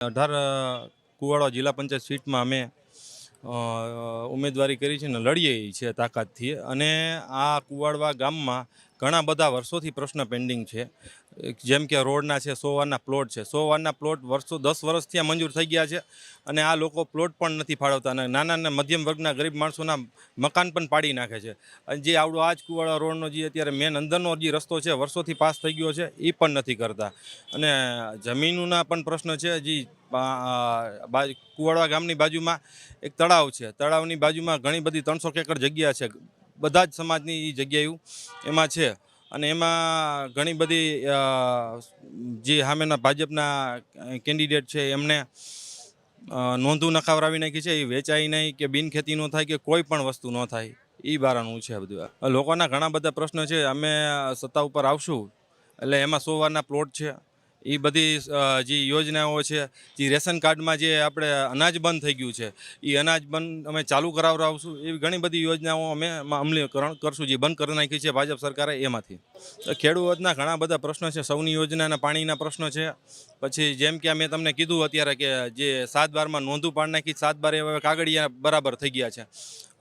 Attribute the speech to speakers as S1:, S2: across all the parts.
S1: 18 કુવાડવા જિલ્લા પંચાયત સીટમાં અમે ઉમેદવારી કરી છે ને લડીએ છીએ તાકાતથી। અને આ કુવાડવા ગામમાં ઘણા બધા વર્ષોથી પ્રશ્ન પેન્ડિંગ છે, જેમ કે રોડના છે, 100 વારના પ્લોટ છે। 100 વારના પ્લોટ 10 વર્ષથી મંજૂર થઈ ગયા છે અને આ લોકો પ્લોટ પણ નથી ફાળવતા અને નાના મધ્યમ વર્ગના ગરીબ માણસોના મકાન પણ પાડી નાખે છે। અને જે આવડો આ જ કુવાડવા રોડનો જે અત્યારે મેન અંદરનો જે રસ્તો છે વર્ષોથી પાસ થઈ ગયો છે એ પણ નથી કરતા। અને જમીનોના પણ પ્રશ્ન છે। હજી કુવાડવા ગામની બાજુમાં એક તળાવ છે, તળાવની બાજુમાં ઘણી બધી 300 એકર જગ્યા છે, બધા જ સમાજની જગ્યાઓ એમાં છે। અને એમાં ઘણી બધી જે સામેના ભાજપના કેન્ડિડેટ છે એમને નોંધો નખાવરાવી નાખી છે, એ વેચાય નહીં કે બિનખેતી ન થાય કે કોઈ પણ વસ્તુ ન થાય, એ બારાનું છે બધું। લોકોના ઘણા બધા પ્રશ્નો છે, અમે સત્તા ઉપર આવશું એટલે એમાં 100 વારના પ્લોટ છે, એ બધી જે યોજનાઓ છે, જે રેશન કાર્ડમાં જે આપણે અનાજ બંધ થઈ ગયું છે એ અનાજ બંધ અમે ચાલુ કરાવડાવશું। એવી ઘણી બધી યોજનાઓ અમે અમલીકરણ કરશું, જે બંધ કરી નાખી છે ભાજપ સરકારે એમાંથી। ખેડૂતોના ઘણા બધા પ્રશ્નો છે, સૌની યોજનાના પાણીના પ્રશ્નો છે। પછી જેમ કે મેં તમને કીધું અત્યારે કે જે 7/12માં નોંધું પાડી નાખી, 7/12 હવે કાગળિયા બરાબર થઈ ગયા છે।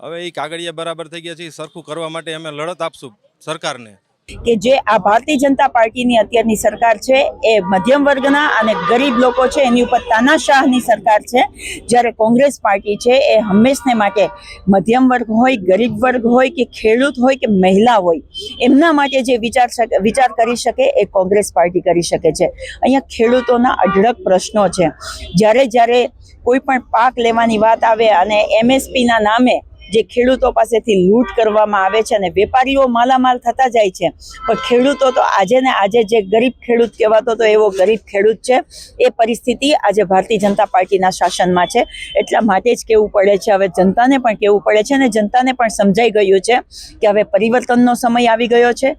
S1: હવે એ કાગળિયા બરાબર થઈ ગયા છે, એ સરખું કરવા માટે અમે લડત આપશું સરકારને।
S2: કે જે આ ભારતીય જનતા પાર્ટીની અત્યારની સરકાર છે એ મધ્યમ વર્ગના અને ગરીબ લોકો છે એની ઉપર તાનાશાહની સરકાર છે, જ્યારે કોંગ્રેસ પાર્ટી છે એ હંમેશને માટે મધ્યમ વર્ગ હોય, ગરીબ વર્ગ હોય કે ખેડૂત હોય કે મહિલા હોય, એમના માટે જે વિચાર કરી શકે એ કોંગ્રેસ પાર્ટી કરી શકે છે। અહીંયા ખેડૂતોના અઢળક પ્રશ્નો છે। જ્યારે કોઈ પણ પાક લેવાની વાત આવે અને MSPના નામે જે ખેડૂતો પાસેથી લૂંટ કરવામાં આવે છે અને વેપારીઓ માલામાલ થતા જાય છે, પણ ખેડૂતો તો આજે ને આજે જે ગરીબ ખેડૂત કહેવાતો તો એવો ગરીબ ખેડૂત છે, એ પરિસ્થિતિ આજે ભારતીય જનતા પાર્ટીના શાસનમાં છે। એટલા માટે જ કહેવું પડે છે, હવે જનતાને પણ કહેવું પડે છે અને જનતાને પણ સમજાઈ ગયું છે કે હવે પરિવર્તનનો સમય આવી ગયો છે।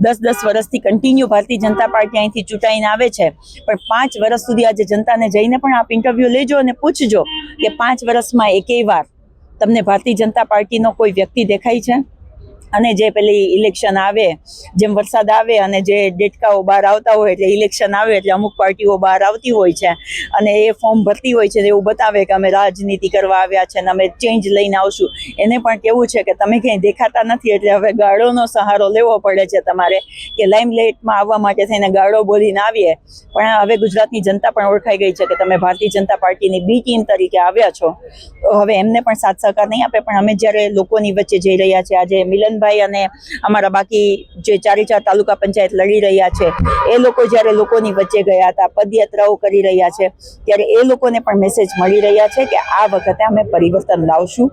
S2: 10 વર્ષથી કન્ટિન્યુ ભારતીય જનતા પાર્ટી અહીંથી ચૂંટાઈને આવે છે, પણ 5 વર્ષ સુધી આજે જનતાને જઈને પણ આપ ઇન્ટરવ્યૂ લેજો અને પૂછજો કે 5 વર્ષમાં એકેય વાર તમને ભારતીય જનતા પાર્ટીનો કોઈ વ્યક્તિ દેખાય છે? અને જે પેલી ઇલેક્શન આવે, જેમ વરસાદ આવે અને જે ડેટકાઓ બહાર આવતા હોય એટલે ઇલેક્શન આવે એટલે અમુક પાર્ટીઓ બહાર આવતી હોય છે અને એ ફોર્મ ભરતી હોય છે, એવું બતાવે કે અમે રાજનીતિ કરવા આવ્યા છે અને અમે ચેન્જ લઈને આવશું। એને પણ કેવું છે કે તમે ક્યાંય દેખાતા નથી એટલે હવે ગાળોનો સહારો લેવો પડે છે તમારે, કે લાઇમલાઇટમાં આવવા માટે થઈને ગાળો બોલીને આવીએ। પણ હવે ગુજરાતની જનતા પણ ઓળખાઈ ગઈ છે કે તમે ભારતીય જનતા પાર્ટીની બી ટીમ તરીકે આવ્યા છો, તો હવે એમને પણ સાથ સહકાર નહીં આપે। પણ અમે જ્યારે લોકોની વચ્ચે જઈ રહ્યા છીએ, આજે મિલનભાઈ અને અમારા બાકી જે 4 તાલુકા પંચાયત લડી રહ્યા છે એ લોકો જ્યારે લોકોની વચ્ચે ગયા હતા, પદયાત્રાઓ કરી રહ્યા છે, ત્યારે એ લોકોને પણ મેસેજ મળી રહ્યા છે કે આ વખતે અમે પરિવર્તન લાવશું।